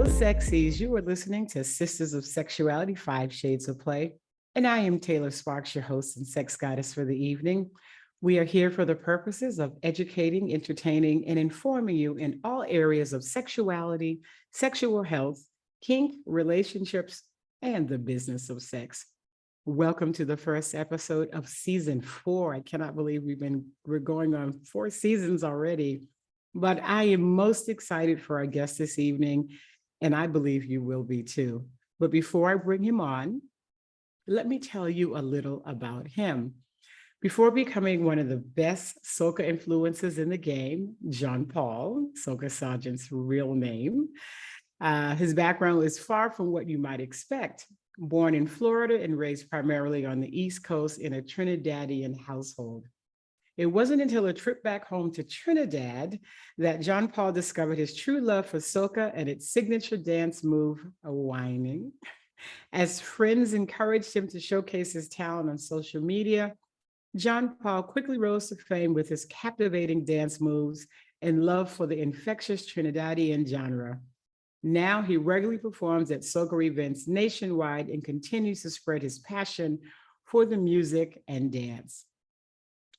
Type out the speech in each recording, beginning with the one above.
Sexies, you are listening to Sisters of Sexuality, 5 Shades of Play. And I am Taylor Sparks, your host and sex goddess for the evening. We are here for the purposes of educating, entertaining, and informing you in all areas of sexuality, sexual health, kink, relationships, and the business of sex. Welcome to the first episode of season 4. I cannot believe we're going on 4 seasons already, but I am most excited for our guest this evening, and I believe you will be too. But before I bring him on, let me tell you a little about him. Before becoming one of the best soca influencers in the game, John Paul, Soca Sargeant's real name, his background is far from what you might expect. Born in Florida and raised primarily on the East Coast in a Trinidadian household. It wasn't until a trip back home to Trinidad that John Paul discovered his true love for soca and its signature dance move, whining. As friends encouraged him to showcase his talent on social media, John Paul quickly rose to fame with his captivating dance moves and love for the infectious Trinidadian genre. Now he regularly performs at soca events nationwide and continues to spread his passion for the music and dance.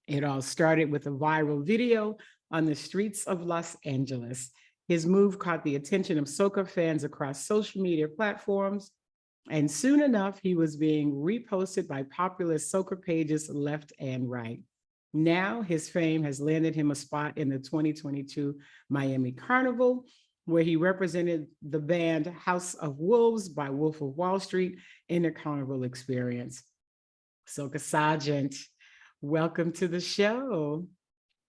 It all started with a viral video on the streets of Los Angeles. His move caught the attention of soca fans across social media platforms, and soon enough, he was being reposted by popular soca pages left and right. Now his fame has landed him a spot in the 2022 Miami Carnival, where he represented the band House of Wolves by Wolf of Wall Street in a carnival experience. Soca Sargeant, welcome to the show.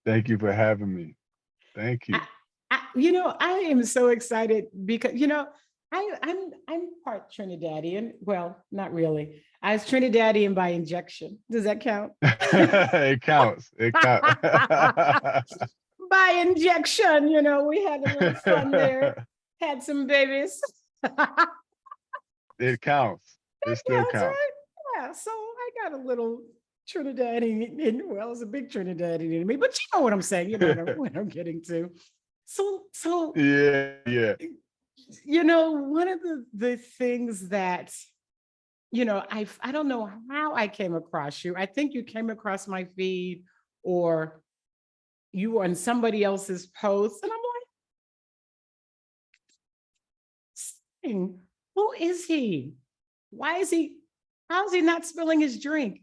Thank you for having me. Thank you. I am so excited because, I'm part Trinidadian. Well, not really. I was Trinidadian by injection. Does that count? It counts. It counts. By injection, we had a little fun there. Had some babies. It counts. It still counts. Right? Yeah, so I got a little Trinidadian, well, it's a big Trinidadian in me, but you know what I'm saying, you know what I'm getting to. So yeah. One of the things that, I don't know how I came across you. I think you came across my feed or you were on somebody else's post, and I'm like, who is he? Why is he, how is he not spilling his drink?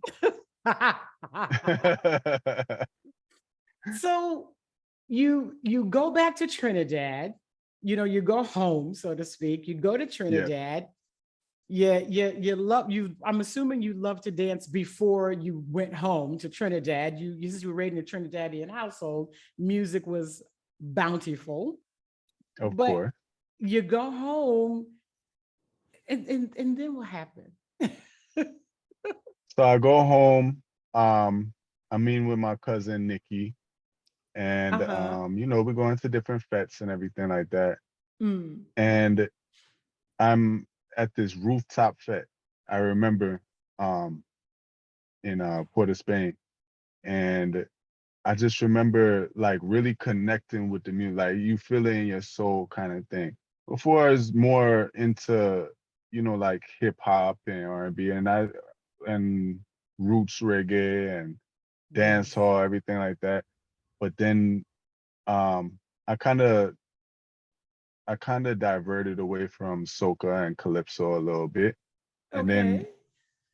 So you go back to Trinidad, you go home, so to speak. You go to Trinidad. Yeah. You love you. I'm assuming you love to dance before you went home to Trinidad. You were raised in a Trinidadian household. Music was bountiful. Of course. You go home, and then what happened? So I go home. I mean with my cousin Nikki, and we're going to different fetes and everything like that. And I'm at this rooftop fete. I remember in Port of Spain, and I just remember like really connecting with the music, like you feel it in your soul kind of thing. Before I was more into like hip hop and R&B and roots reggae and dance hall, everything like that. But then I kind of diverted away from soca and calypso a little bit, and then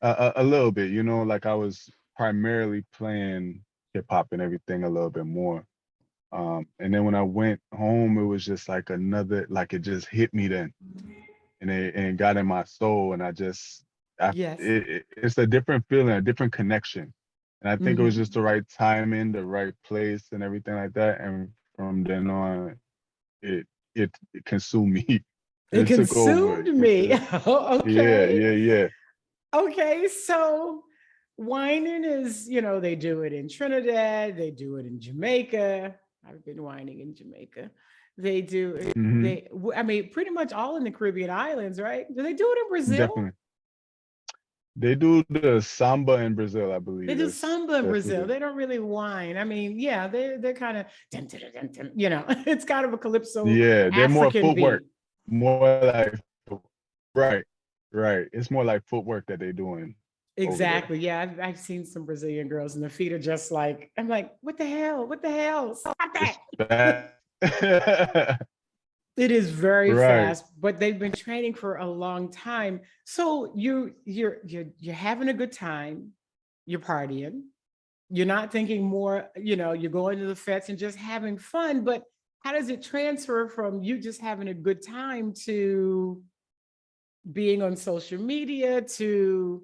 a little bit, like I was primarily playing hip hop and everything a little bit more. And then when I went home, it was just like it just hit me then, and it got in my soul, and it's a different feeling, a different connection. And I think it was just the right timing, the right place, and everything like that. And from then on, it consumed me. It consumed me. Okay. Yeah. Okay, so whining is, they do it in Trinidad, they do it in Jamaica. I've been whining in Jamaica. They do it, pretty much all in the Caribbean islands, right? Do they do it in Brazil? Definitely. They do the samba in Brazil, I believe. They do samba in Brazil. They don't really whine. They're kind of, it's kind of a calypso. Yeah, they're more footwork. more like right, right. It's more like footwork that they're doing over there. Exactly. Yeah, I've seen some Brazilian girls and the feet are just like, I'm like, what the hell? What the hell? Stop that. It's fast. It is very Right. fast, but they've been training for a long time. So you're having a good time, you're partying, you're not thinking more, you're going to the fets and just having fun, but how does it transfer from you just having a good time to being on social media to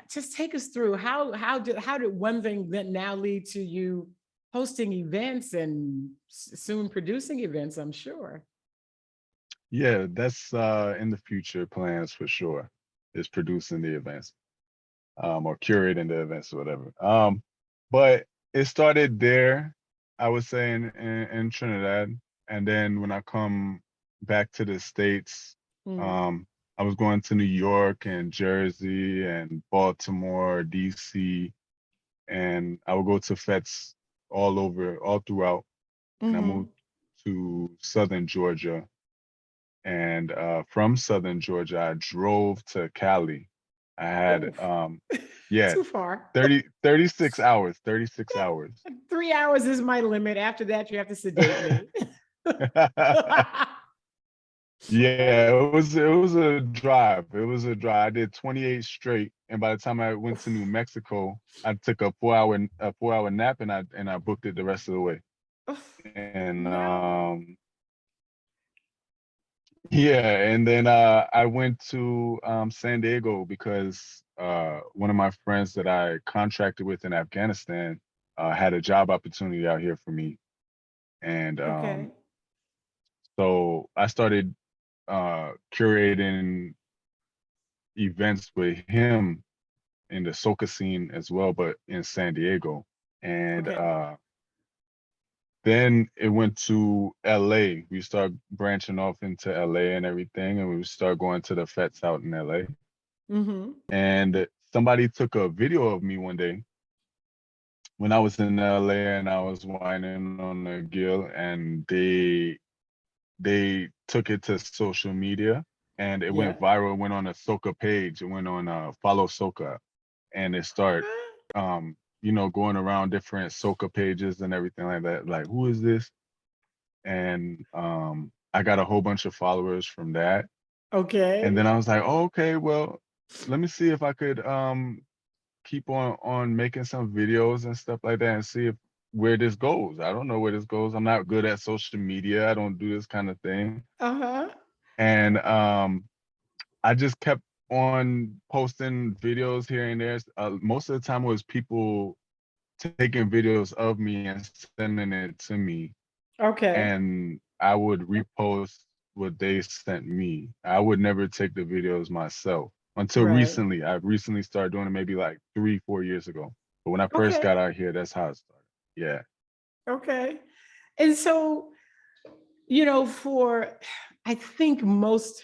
just take us through how did one thing that now lead to you hosting events and soon producing events, I'm sure. Yeah, that's in the future plans for sure. Is producing the events, or curating the events or whatever. But it started there, I would say in Trinidad. And then when I come back to the States, Mm. um, I was going to New York and Jersey and Baltimore, DC, and I would go to fets all over, all throughout. And I moved Mm-hmm. to Southern Georgia. And from Southern Georgia, I drove to Cali. I had, Oh, yeah, too far. 36 hours, 36 hours. 3 hours is my limit. After that, you have to sedate me. Yeah, it was a drive. It was a drive. I did 28 straight, and by the time I went to New Mexico, I took a 4-hour nap, and I booked it the rest of the way. And No. yeah, and then I went to San Diego because one of my friends that I contracted with in Afghanistan had a job opportunity out here for me, and Okay. so I started curating events with him in the soca scene as well, but in San Diego. And Okay. then it went to LA. We started branching off into LA and everything, and we started going to the fets out in LA. Mm-hmm. And somebody took a video of me one day when I was in LA and I was whining on the gill, and they took it to social media and it Yeah. went viral. It went on a Soca page. It went on Follow Soca, and it started going around different Soca pages and everything like that. Like, who is this? And I got a whole bunch of followers from that. And Okay. then I was like, oh, okay, well, let me see if I could keep on making some videos and stuff like that and see if where this goes. I don't know where this goes. I'm not good at social media. I don't do this kind of thing. Uh-huh. And I just kept on posting videos here and there. Most of the time it was people taking videos of me and sending it to me, Okay. and I would repost what they sent me. I would never take the videos myself until Right. recently. I recently started doing it maybe like 3, 4 years ago. But when I first Okay. got out here, that's how it started. Yeah. Okay. And so, for I think most,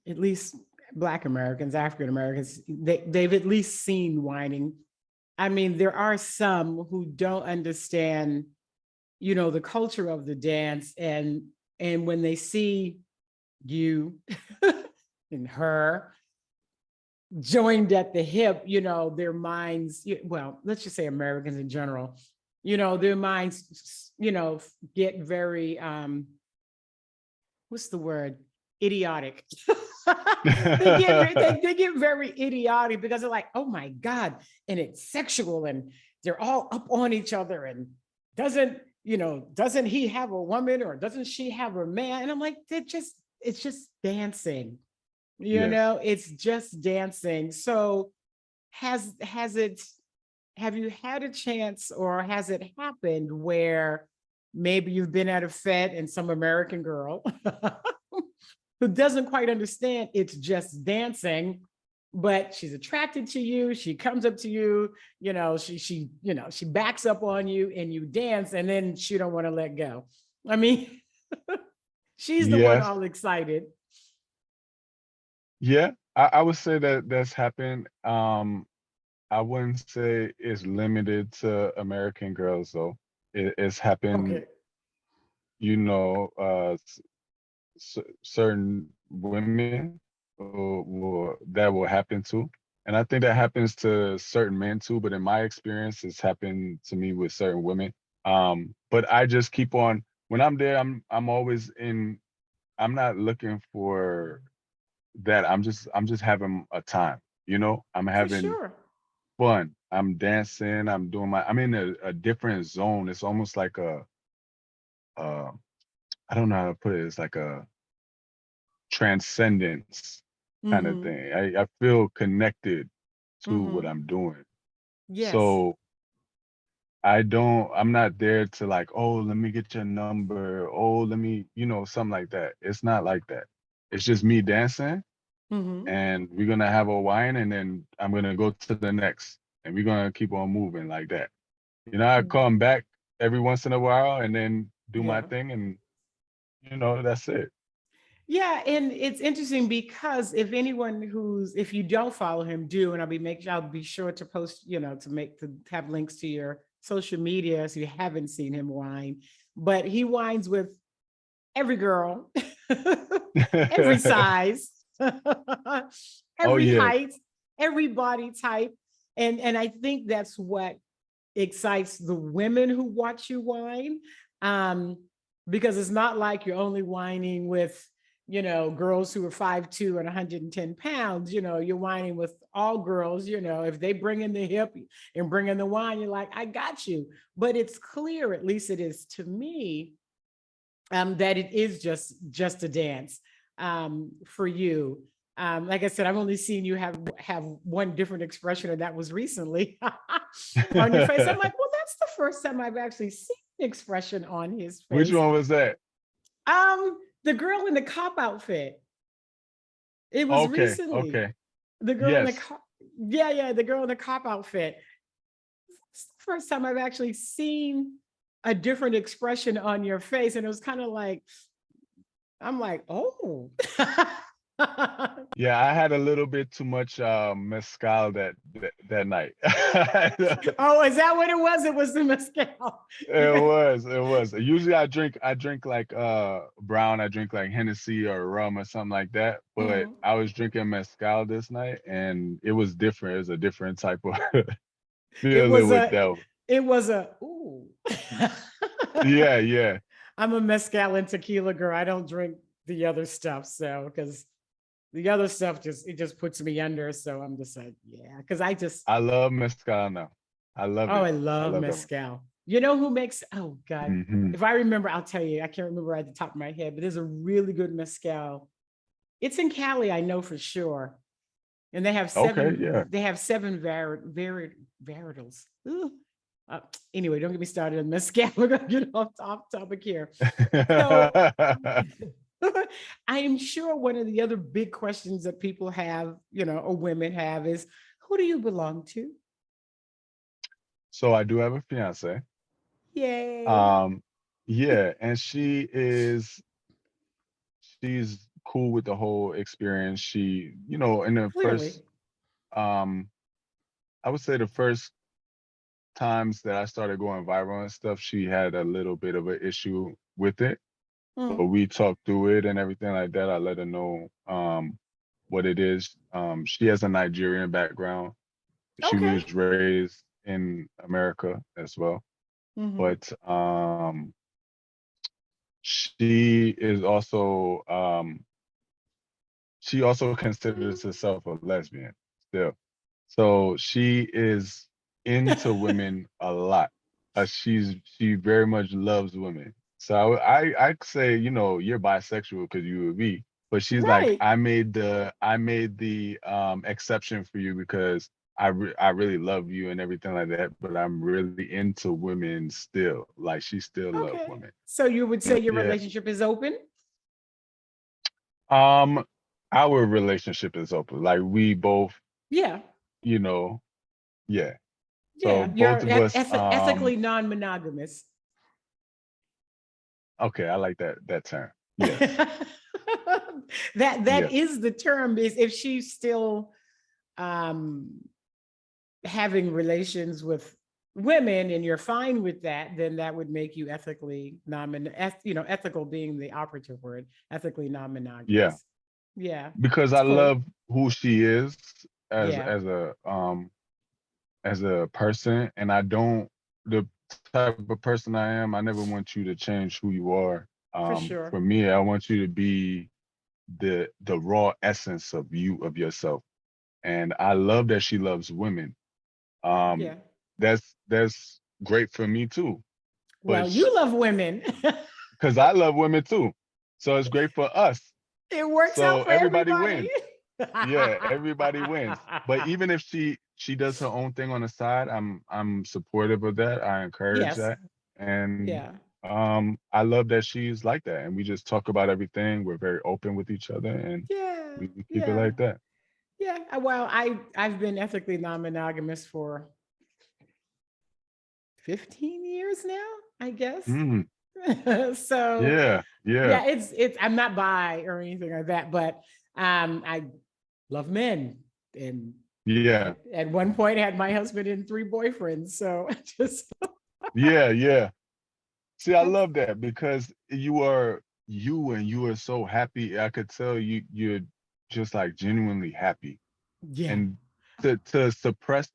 at least Black Americans, African Americans, they've at least seen whining. I mean, there are some who don't understand, the culture of the dance, and when they see you and her joined at the hip, their minds, well, let's just say Americans in general, their minds, get very what's the word? Idiotic. They get very idiotic because they're like, oh my God, and it's sexual and they're all up on each other and doesn't, doesn't he have a woman or doesn't she have a man? And I'm like, it's just dancing, Yes. it's just dancing. So has it have you had a chance or has it happened where maybe you've been at a fete and some American girl who doesn't quite understand it's just dancing, but she's attracted to you, she comes up to you, she backs up on you and you dance and then she don't want to let go. I mean, she's the one Yes. all excited. Yeah. I would say that that's happened. I wouldn't say it's limited to American girls though. It's happened, Okay. you know, certain women that will happen to. And I think that happens to certain men too, but in my experience, it's happened to me with certain women. But I just keep on when I'm there, I'm always in, I'm not looking for that. I'm just having a time, I'm For having sure. fun. I'm dancing, I'm in a different zone. It's almost like uh I don't know how to put it. It's like a transcendence kind of Mm-hmm. thing. I feel connected to what Mm-hmm. I'm doing. Yes. So I'm not there to like, oh, let me get your number. Oh, let me, something like that. It's not like that. It's just me dancing Mm-hmm. and we're gonna have a wine and then I'm gonna go to the next and we're gonna keep on moving like that. I come back every once in a while and then do my Yeah. thing and that's it. Yeah, and it's interesting because if you don't follow him, do, and I'll be sure to post, to have links to your social media so you haven't seen him whine. But he whines with every girl, every size, Oh every yeah. height, every body type. And I think that's what excites the women who watch you whine. Um, because it's not like you're only whining with, girls who are 5'2" and 110 pounds. You're whining with all girls. If they bring in the hip and bring in the wine, you're like, I got you. But it's clear, at least it is to me, that it is just a dance, for you. Like I said, I've only seen you have one different expression, and that was recently on your face. I'm like, well, that's the first time I've actually seen the expression on his Which face. one was that? The girl in the cop outfit. It was Okay, recently. okay. The girl in the Yes. cop. Yeah, yeah, the girl in the cop outfit. It's the first time I've actually seen a different expression on your face, and it was kind of like, I'm like, oh. Yeah, I had a little bit too much mezcal that night. Oh, is that what it was? It was the mezcal. It was, it was. Usually I drink like brown, I drink like Hennessy or rum or something like that. But Mhm. I was drinking mezcal this night and it was different. It was a different type of It feeling was with a, that one. it was a, ooh. Yeah, yeah. I'm a mezcal and tequila girl. I don't drink the other stuff. So, because the other stuff just puts me under. So I'm just like, yeah. Because I love mezcal now. I love oh, it. I I love love that one. mezcal. You know who makes, oh God. Hmm. If I remember, I'll tell you. I can't remember at the top of my head, but there's a really good mezcal. It's in Cali, I know for sure. And Okay, yeah. they have seven varietals. Uh, anyway, don't get me started on mezcal. We're gonna get off topic here. So I am sure one of the other big questions that people have, or women have, is who do you belong to? So I do have a fiance. Yay. Um, yeah, and she's cool with the whole experience. She, in the Clearly. first, um, I would say the first times that I started going viral and stuff, she had a little bit of an issue with it. But Mm, we talked through it and everything like that. I let her know what it is. She has a Nigerian background. She okay. was raised in America as well. Hmm. But she is also she also considers herself a lesbian still. So she is into women a lot. She very much loves women. So I say, you're bisexual because you would be. But she's like, Right. I made the exception for you because I really love you and everything like that, but I'm really into women still. Like she still love Okay. women. So you would say your Yeah. relationship is open? Um, our relationship is open. Like we both, Yeah. you know, yeah. So Yeah. You're both of us, ethically non-monogamous. okay, I like that term. Yes. that Yes. is the term, is if she's still um having relations with women and you're fine with that, then that would make you ethically ethical being the operative word, ethically Yeah, non-monogamous. Yeah, because it's I cool. love who she is as Yeah, as a person, and I don't the type of person I am. I never want you to change who you are. for sure. For me, I want you to be the raw essence of yourself, and I love that she loves women. Yeah. Um, that's great for me too. But Well, you love women. because I love women too, so it's great for us. It works out So for everybody everybody. wins. Yeah, everybody wins. But even if she does her own thing on the side, I'm supportive of that. I encourage Yes. that. And Yeah. I love that she's like that. And we just talk about everything. We're very open with each other and Yeah. we keep it Yeah. like that. Yeah. Well, I've been ethically non-monogamous for 15 years now, I guess. Mm, So yeah, yeah, yeah, it's I'm not bi or anything like that, but I love men. And yeah, at one point I had my husband and 3 boyfriends. So just yeah, yeah. See, I that's love that because you are you and you are so happy. I could tell you're just like genuinely happy. yeah. And to suppress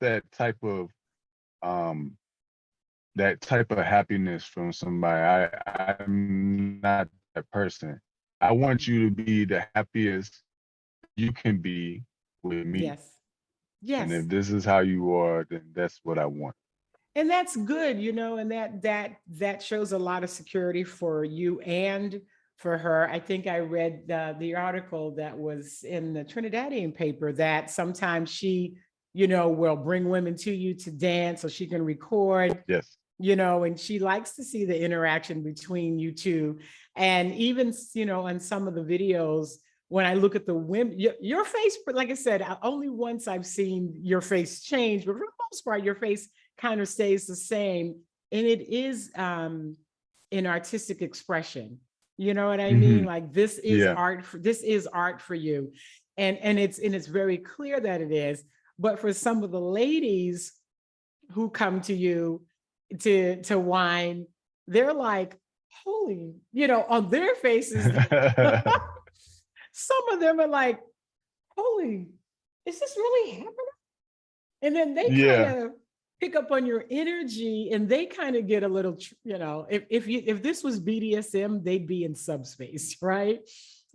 um that type of happiness from somebody, I'm not that person. I want you to be the happiest you can be with me. Yes. And Yes. if this is how you are, then that's what I want. And that's good, and that shows a lot of security for you and for her. I think I read the article that was in the Trinidadian paper that sometimes she, will bring women to you to dance so she can record, Yes. and she likes to see the interaction between you two. And even, on some of the videos, when I look at the women, your face, like I said, only once I've seen your face change, but for the most part, your face kind of stays the same. And it is an artistic expression. You know what I mean? Hmm. Like this is Yeah. art. This is art for you, and it's very clear that it is. But for some of the ladies who come to you to whine, they're like, holy, on their faces. Some of them are like, holy, is this really happening? And then they kind Yeah. of pick up on your energy and they kind of get a little, if this was BDSM, they'd be in subspace, right?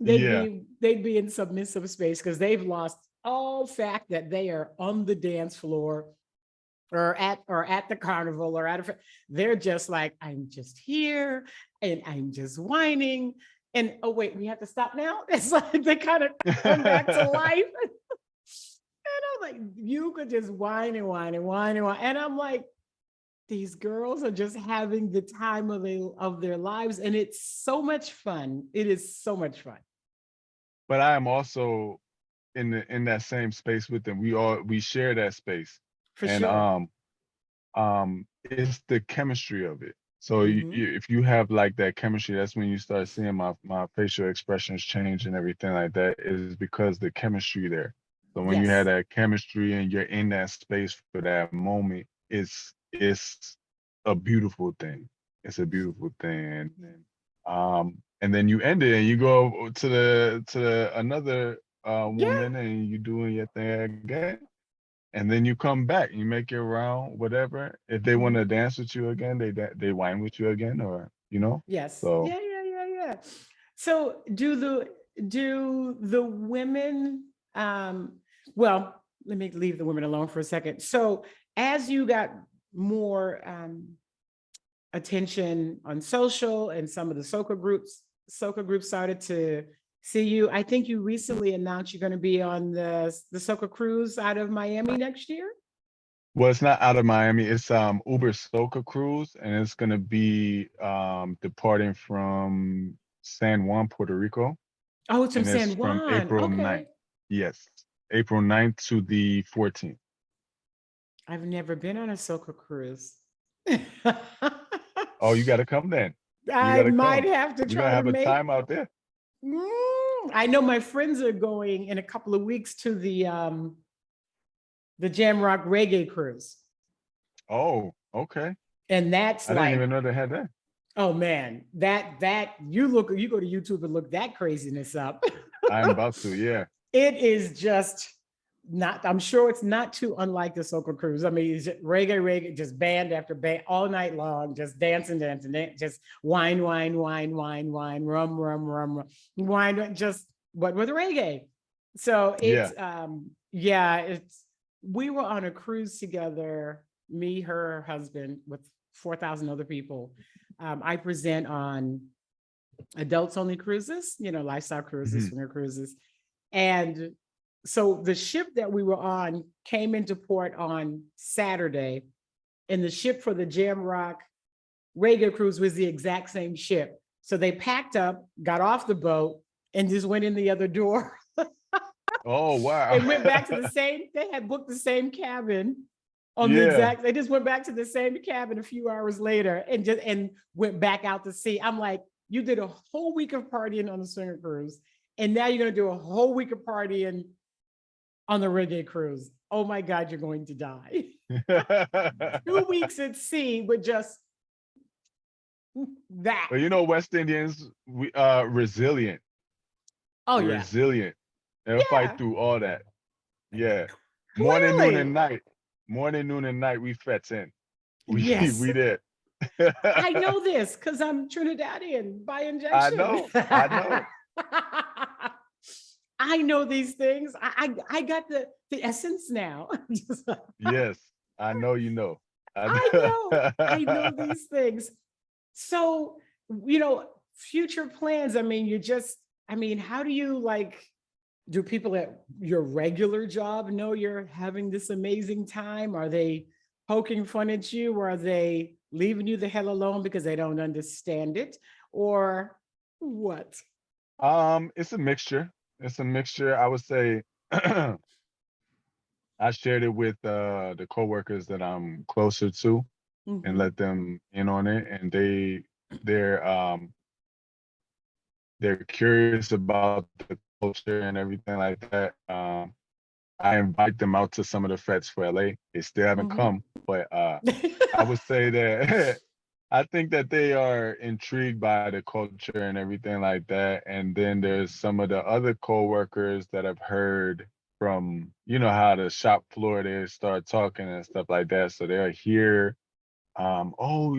they'd Yeah. be they'd be in submissive space because they've lost all fact that they are on the dance floor or at the carnival or they're just like, I'm just here and I'm just whining. And oh wait, we have to stop now. It's like they kind of come back to life. And I'm like, you could just whine and whine and whine and whine. And I'm like, these girls are just having the time of their lives. And it's so much fun. It is so much fun. But I am also in that same space with them. We share that space. For And sure. it's the chemistry of it. So Mm-hmm. if you have like that chemistry, that's when you start seeing my facial expressions change and everything like that, is because the chemistry there. So when you have Yes. that chemistry and you're in that space for that moment, it's a beautiful thing. It's a beautiful thing. And then you end it and you go to another Yeah. woman and you doing your thing again, and then you come back, you make your round, whatever. If they want to Mm-hmm. dance with you again, they whine with you again, or Yes. So Yeah, yeah, yeah, yeah. So do the women well, let me leave the women alone for a second. So as you got more attention on social and some of the soca groups started to see you. I think you recently announced you're going to be on the soca cruise out of Miami next year. well, it's not out of Miami. It's Uber Soca Cruise, and it's gonna be departing from San Juan, Puerto Rico, Oh, it's from and it's San from Juan. April Okay. 9th. Yes, April 9th to the 14th. I've never been on a soca cruise. Oh, you gotta come then. You I gotta might come. have to We're try gonna to have a make. time out there. I know my friends are going in a couple of weeks to the Jam Rock Reggae cruise. Oh. Okay. And that's I didn't like, even know they had that. oh man, that you go to YouTube and look that craziness up. I'm about to, yeah. It is just not, I'm sure it's not too unlike the Soca Cruise. I mean, it's just reggae, just band after band all night long, just dancing, just wine, wine, wine, wine, wine, rum, rum, rum, rum, wine, just but with reggae. So Yeah. yeah, we were on a cruise together, me, her husband, with 4,000 other people. I present on adults only cruises, lifestyle cruises, Mhm. swinger cruises. And so the ship that we were on came into port on Saturday, and the ship for the Jam Rock reggae cruise was the exact same ship. So they packed up, got off the boat, and just went in the other door Oh, wow. and went back to the same, they had booked the same cabin on the Yeah. exact, they just went back to the same cabin a few hours later and went back out to sea. I'm like, you did a whole week of partying on the swinger cruise, and now you're going to do a whole week of partying on the reggae cruise. Oh my God, you're going to die. 2 weeks at sea with just that. But West Indians, we resilient. Oh yeah. Resilient. They'll fight Yeah, through all that. Yeah. Morning, noon, and clearly. night. Morning, noon, and night, we fets in. We Yes. we did. I know this because I'm Trinidadian by I injection. know. I know. I know these things. I got the essence now. Yes. I know you know. I know these things. So, future plans. I mean, how do you do people at your regular job know you're having this amazing time? Are they poking fun at you, or are they leaving you the hell alone because they don't understand it? Or what? It's a mixture. It's a mixture. I would say I shared it with the coworkers that I'm closer to and Mhm. let them in on it. And they're they're curious about the culture and everything like that. I invite them out to some of the fets for LA. They still haven't Mhm. come, but I would say that I think that they are intrigued by the culture and everything like that. And then there's some of the other coworkers that I've heard from, how the shop floor they start talking and stuff like that. So they'll hear, oh,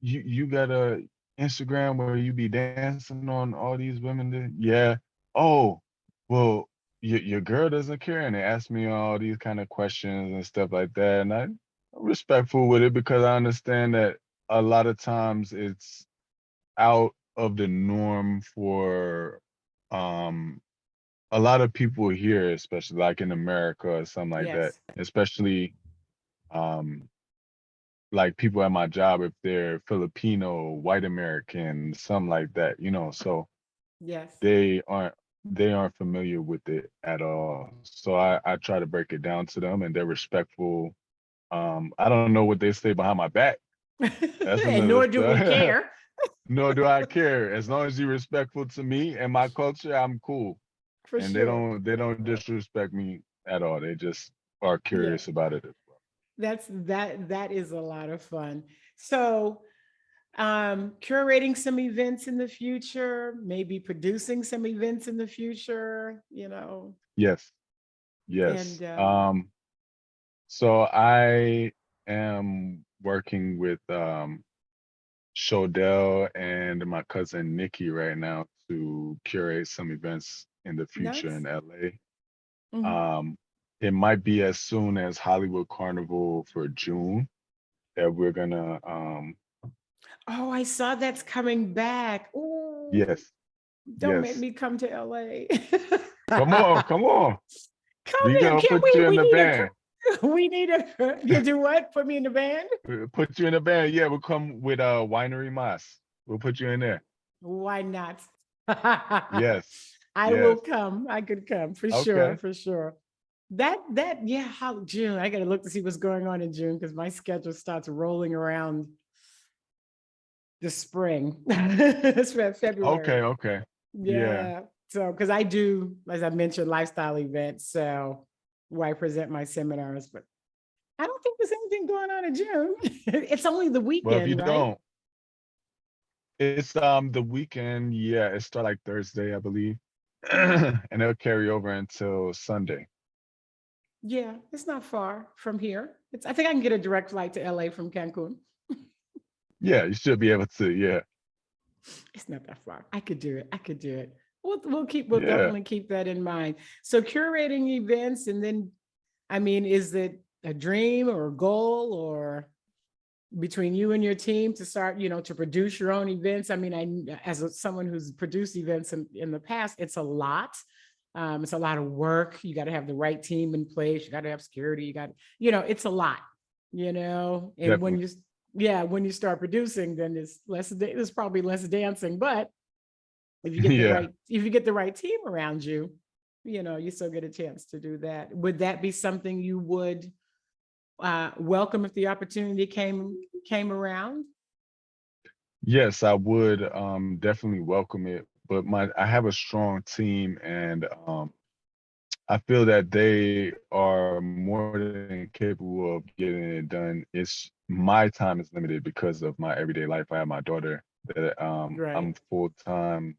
you got a Instagram where you be dancing on all these women? Yeah. Oh, well, your girl doesn't care, and they ask me all these kind of questions and stuff like that, and I'm respectful with it because I understand that a lot of times it's out of the norm for um a lot of people here, especially like in America or something like that, Yes. especially um like people at my job if they're Filipino, white American, something like that, so Yes. they aren't they aren't familiar with it at all. So I try to break it down to them and they're respectful. I don't know what they say behind my back. That's And another nor do we stuff. care. Nor do I care. As long as you're respectful to me and my culture, I'm cool. For And they sure. don't disrespect me at all. They just are Yeah. curious about it as well. That is a lot of fun. So, curating some events in the future, maybe producing some events in the future. Yes, yes. And So I am working with Shodell and my cousin Nikki right now to curate some events in the future nice. in LA. Mhm. Um, it might be as soon as Hollywood Carnival for June that we're gonna Oh, I saw that's coming back. Oh, yes, don't make yes. me come to LA. Come on, come on. Come We in. gonna Can't put you in we the need band. we need a you do what? Put me in the band? Put you in the band. Yeah, we'll come with Winery Mas. We'll put you in there. Why not? Yes, I will yes. come. I could come for sure, Okay. for sure. Yeah, how June. I gotta look to see what's going on in June because my schedule starts rolling around the spring. It's Okay, February. okay. Yeah. Yeah. So because I do, as I mentioned, lifestyle events. So where I present my seminars, but I don't think there's anything going on in June. It's only the Well, if you weekend, right? don't, it's the weekend. Yeah, it start like Thursday, I believe, and it'll carry over until Sunday. Yeah, it's not far from here. I think I can get a direct flight to LA from Cancun. Yeah, you should be able to. Yeah, It's not that far. I could do it. I could do it. We'll yeah. definitely keep that in mind. So curating events, and then, I mean, is it a dream or a goal, or between you and your team to start, to produce your own events? I mean, someone who's produced events in the past, it's a lot. It's a lot of work. You got to have the right team in place. You got to have security. It's a lot, and Definitely. when you start producing, then there's probably less dancing. But Yeah. if you get the right team around you, you still get a chance to do that. Would that be something you would welcome if the opportunity came around? Yes, I would definitely welcome it. But I have a strong team, and I feel that they are more than capable of getting it done. It's my time is limited because of my everyday life. I have my daughter that Right. I'm full time,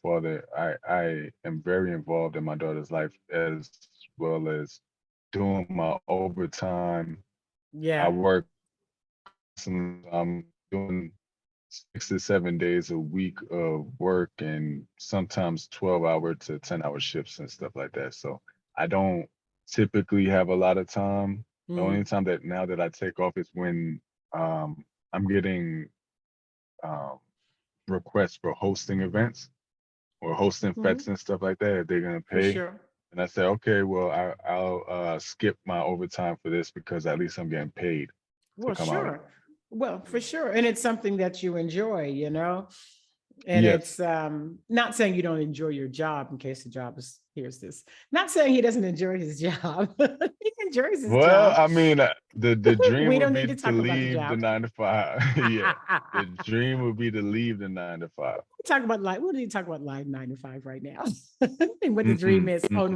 father. I am very involved in my daughter's life as well as doing my overtime. I Yeah. work, I'm doing 6 to 7 days a week of work and sometimes 12-hour to 10-hour shifts and stuff like that. So I don't typically have a lot of time. The only Mm. time that now that I take off is when I'm getting um, requests for hosting events or hosting Hmm. fests and stuff like that. If they're gonna For pay, sure. and I say, okay, well, I'll skip my overtime for this because at least I'm getting paid to Well, come out. sure. Well, Yeah. for sure. And it's something that you enjoy, and Yes. it's not saying you don't enjoy your job, in case the job hears this. Not saying he doesn't enjoy his job. He enjoys his Well, job. I mean, the dream We would don't need be to to talk about the leave the job. 9 to 5. Yeah, the dream would be to leave the 9 to 5. Talk about live. We need to talk about live 9 to 5 right now, and what the dream Mm-mm, is mm-mm. on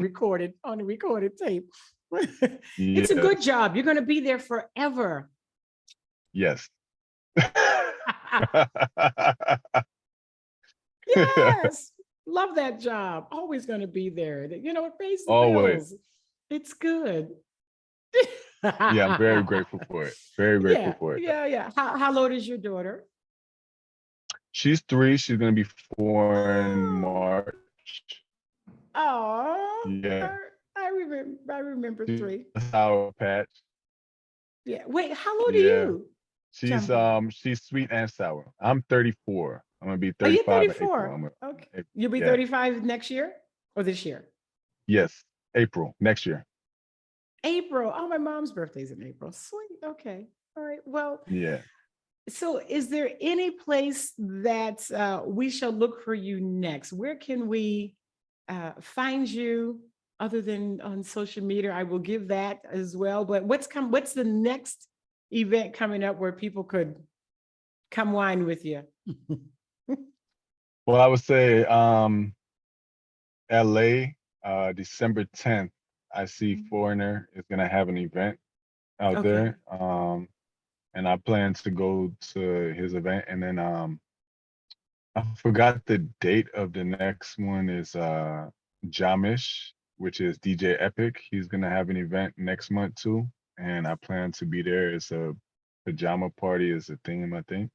the recorded tape. It's a good Yes, job. You're going to be there forever. yes. Yes, love that job. Always going to be there. It pays the Always. bills. It's good. Yeah, I'm very grateful for it. Very grateful Yeah, for it. yeah, yeah. How old is your daughter? She's 3. She's gonna be 4 in Oh, March. oh, Yeah, I remember. I remember she's three. a sour patch. Yeah. Wait, how old are Yeah, you? she's Jumbo. she's sweet and sour. I'm 34. I'm gonna be Are you 35 in April. 34? Okay. April. You'll be Yeah. 35 next year or this year? Yes, April next year. April. Oh, my mom's birthday's in April. Sweet. Okay. All right. Well, Yeah. so is there any place that we shall look for you next? Where can we find you other than on social media? I will give that as well. But what's the next event coming up where people could come wine with you? Well, I would say LA, December 10th, I see Foreigner is gonna have an event out Okay. there. And I plan to go to his event. And then I forgot the date of the next one is Jamish, which is DJ Epic. He's gonna have an event next month too. And I plan to be there. It's a pajama party is a theme, I think.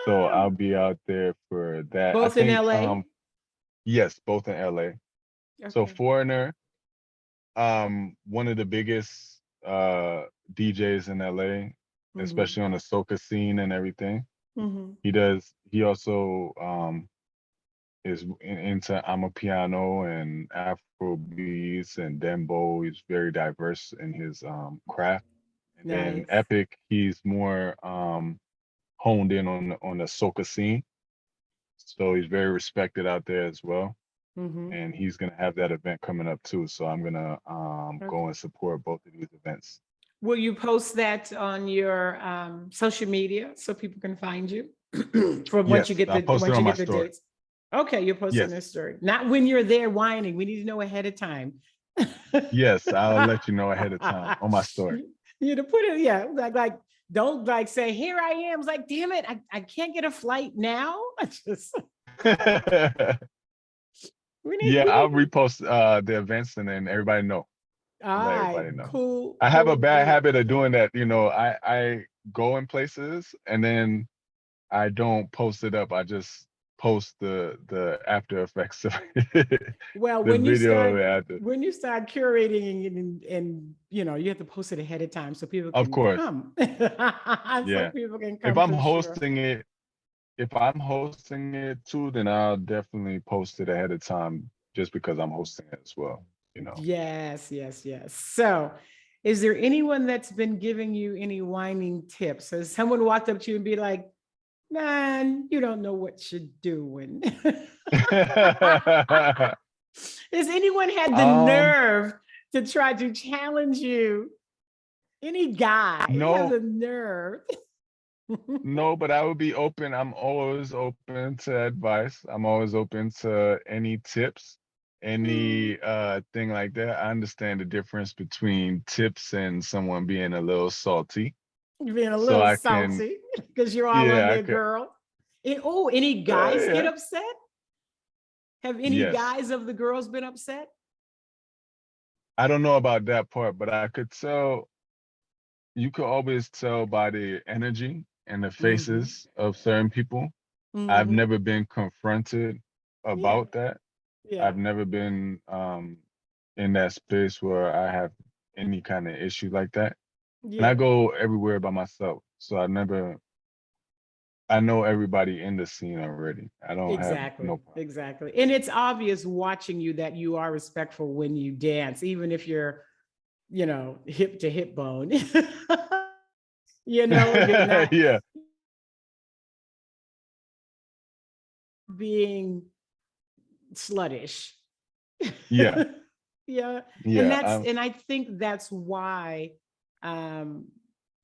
So I'll Oh, be out there for that. I both in think LA? yes, both in LA. So Okay. Foreigner, one of the biggest DJs in LA, Mm-hmm. especially on the soca scene and everything. Mm-hmm. He also is into Amapiano and Afro beats and dembo. He's very diverse in his craft. And then Nice. Epic, he's more honed in on the soca scene. So he's very respected out there as well. Mm-hmm. And he's gonna have that event coming up too. So I'm gonna go Okay. and support both of these events. Will you post that on your social media so people can find you from Yes, I'll post it once on you my get the story. dates? Okay, you're posting Yes. a story. Not when you're there whining. We need to know ahead of time. Yes, I'll let you know ahead of time on my story. You to put it, yeah, like don't like say, here I am. It's like, damn it, I can't get a flight now. I just Yeah, we I'll need repost the events and then everybody know. all Let right, everybody know. cool, I have a cool, bad cool. habit of doing that. I go in places and then I don't post it up. I just post the after effects of it, Well, the video of it after. when you start curating and you have to post it ahead of time so people Of can course, come. So yeah. people can If come I'm for sure. hosting it, if I'm hosting it too, then I'll definitely post it ahead of time just because I'm hosting it as well. You know. Yes, yes, yes. So, is there anyone that's been giving you any whining tips? Has someone walked up to you and be like, man, you don't know what you're doing? Has anyone had the um, nerve to try to challenge you? Any guy have no, the nerve? no, but I would be open. I'm always open to advice. I'm always open to any tips, any thing like that. I understand the difference between tips and someone being a little salty. You're being a So little I can, salty because you're all on yeah, I their could, girl. And, oh, any guys get yeah, upset? Have any yes. guys of the girls been upset? I don't know about that part, but I could tell, you could always tell by the energy and the Mm-hmm. faces of certain people. I've Mm-hmm. never been confronted Yeah. about that. Yeah. I've never been in that space where I have any kind of issue like that. And I Yeah. go everywhere by myself. So I know everybody in the scene already. I don't have Exactly. no problem. Exactly. And it's obvious watching you that you are respectful when you dance, even if you're, hip to hip bone. You're not Yeah, being sluttish. yeah, Yeah. And yeah. I think that's why um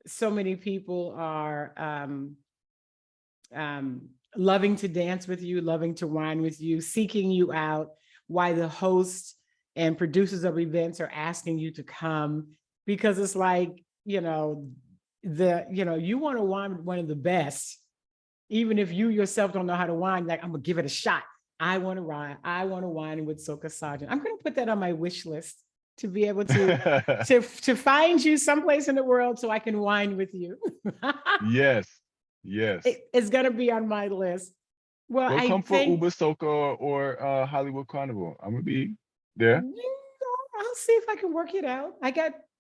so many people are loving to dance with you, loving to whine with you, seeking you out, why the hosts and producers of events are asking you to come, because it's like, you want to whine with one of the best, even if you yourself don't know how to whine, like, I'm gonna give it a shot. I want to ride. I want to whine with Soca Sargeant. I'm gonna put that on my wish list to be able to find you someplace in the world so I can whine with you. Yes, yes. It's gonna be on my list. Well, Well, I come for think Uber Soca or Hollywood Carnival. I'm gonna be there. I'll see if I can work it out.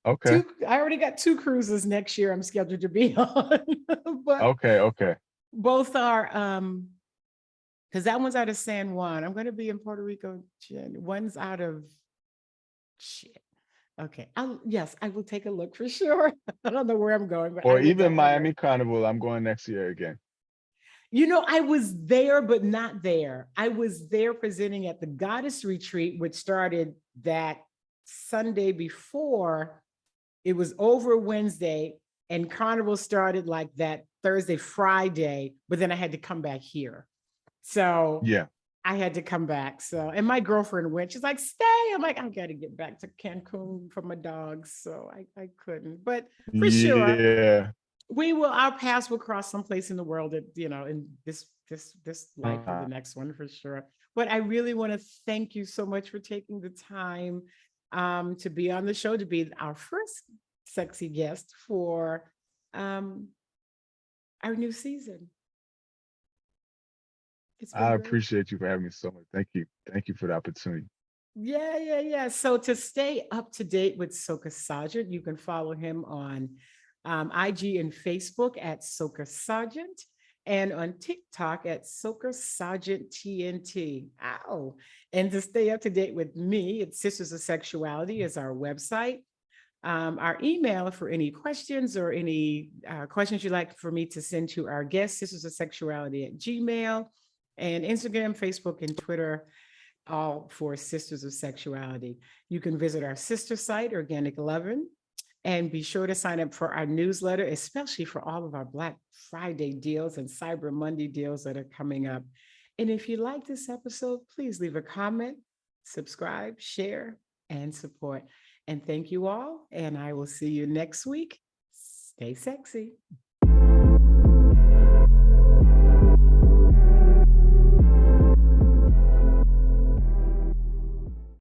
Okay, I already got two cruises next year I'm scheduled to be on. But okay, okay. both are because that one's out of San Juan. I'm going to be in Puerto Rico. One's out of shit. Okay. Yes, I will take a look for sure. I don't know where I'm going, but I Or will even definitely look. Miami Carnival. I'm going next year again. I was there, but not there. I was there presenting at the Goddess Retreat, which started that Sunday before. It was over Wednesday, and Carnival started like that Thursday, Friday, but then I had to come back here. So Yeah. I had to come back. So, and my girlfriend went. She's like, "Stay." I'm like, "I got to get back to Cancun for my dogs." So I couldn't. But for sure, Yeah. our paths will cross someplace in the world that, in this life or the next one for sure. But I really want to thank you so much for taking the time to be on the show, to be our first sexy guest for um, our new season. It's been I really appreciate you for having me so much. Thank you. Thank you for the opportunity. Yeah, yeah, yeah. So to stay up to date with Soca Sargeant, you can follow him on IG and Facebook at Soca Sargeant, and on TikTok at Soca Sargeant TNT. Ow. And to stay up to date with me, it's Sisters of Sexuality is our website. Our email for any questions or any questions you'd like for me to send to our guests, Sisters of Sexuality at Gmail, and Instagram, Facebook, and Twitter, all for Sisters of Sexuality. You can visit our sister site, Organic 11, and be sure to sign up for our newsletter, especially for all of our Black Friday deals and Cyber Monday deals that are coming up. And if you like this episode, please leave a comment, subscribe, share, and support. And thank you all. And I will see you next week. Stay sexy.